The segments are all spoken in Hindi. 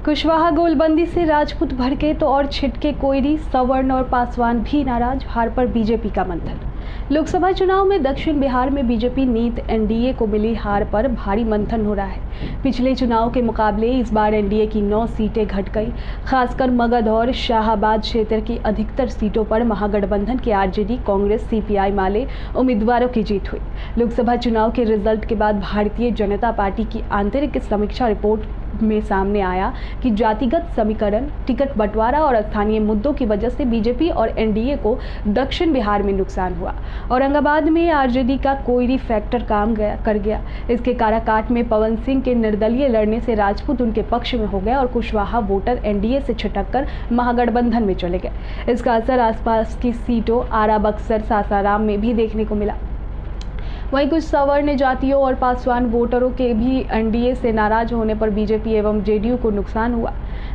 कुशवाहा गोलबंदी से राजपूत भड़के तो और छिटके कोयरी, सवर्ण और पासवान भी नाराज। हार पर बीजेपी का मंथन। लोकसभा चुनाव में दक्षिण बिहार में बीजेपी नीत एनडीए को मिली हार पर भारी मंथन हो रहा है। पिछले चुनाव के मुकाबले इस बार एनडीए की 9 सीटें घट गई। खासकर मगध और शाहाबाद क्षेत्र की अधिकतर सीटों पर महागठबंधन के आरजेडी, कांग्रेस, सीपीआई माले उम्मीदवारों की जीत हुई। लोकसभा चुनाव के रिजल्ट के बाद भारतीय जनता पार्टी की आंतरिक समीक्षा रिपोर्ट में सामने आया कि जातिगत समीकरण, टिकट बंटवारा और स्थानीय मुद्दों की वजह से बीजेपी और एनडीए को दक्षिण बिहार में नुकसान हुआ। औरंगाबाद में आरजेडी का कोयरी फैक्टर काम कर गया। इसके काराकाट में पवन सिंह के निर्दलीय लड़ने से राजपूत उनके पक्ष में हो गए और कुशवाहा वोटर एनडीए से छिटककर महागठबंधन में चले गए। इसका असर आसपास की सीटों आरा, बक्सर, सासाराम में भी देखने को मिला। वहीं कुछ सवर्ण जातियों और पासवान वोटरों के भी एनडीए से नाराज होने पर बीजेपी एवं जेडीयू को नुकसान हुआ।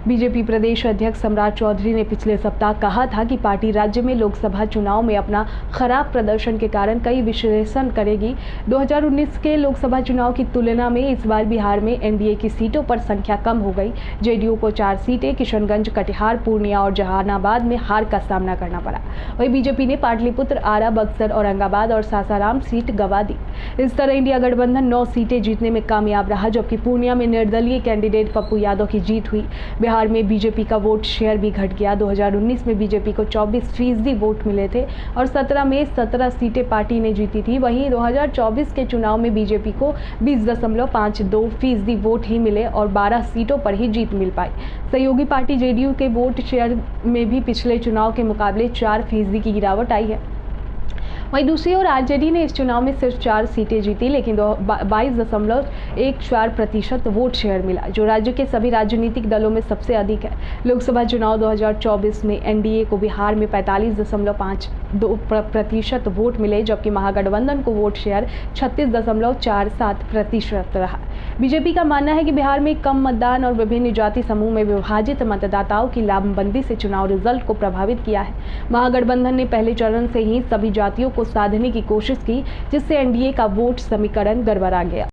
बीजेपी प्रदेश अध्यक्ष सम्राट चौधरी ने पिछले सप्ताह कहा था कि पार्टी राज्य में लोकसभा चुनाव में अपना खराब प्रदर्शन के कारण कई विश्लेषण करेगी। 2019 के लोकसभा चुनाव की तुलना में इस बार बिहार में एनडीए की सीटों पर संख्या कम हो गई। जेडीयू को 4 सीटें किशनगंज, कटिहार, पूर्णिया और जहानाबाद में हार का सामना करना पड़ा। वहीं बीजेपी ने पाटलिपुत्र, आरा, बक्सर, औरंगाबाद और सासाराम सीट गंवा दी। इस तरह इंडिया गठबंधन 9 सीटें जीतने में कामयाब रहा, जबकि पूर्णिया में निर्दलीय कैंडिडेट पप्पू यादव की जीत हुई। बिहार में बीजेपी का वोट शेयर भी घट गया। 2019 में बीजेपी को 24% वोट मिले थे और 17 में 17 सीटें पार्टी ने जीती थी। वहीं 2024 के चुनाव में बीजेपी को 20.52% वोट ही मिले और 12 सीटों पर ही जीत मिल पाई। सहयोगी पार्टी जेडीयू के वोट शेयर में भी पिछले चुनाव के मुकाबले 4% की गिरावट आई है। वहीं दूसरी ओर आरजेडी ने इस चुनाव में सिर्फ 4 सीटें जीती, लेकिन 22.14% वोट शेयर मिला, जो राज्य के सभी राजनीतिक दलों में सबसे अधिक है। लोकसभा चुनाव 2024 में एनडीए को बिहार में 45.52% वोट मिले, जबकि महागठबंधन को वोट शेयर 36.47% रहा। बीजेपी का मानना है कि बिहार में कम मतदान और विभिन्न जाति समूह में विभाजित मतदाताओं की लामबंदी से चुनाव रिजल्ट को प्रभावित किया है। महागठबंधन ने पहले चरण से ही सभी जातियों को साधने की कोशिश की, जिससे एनडीए का वोट समीकरण गड़बड़ा गया।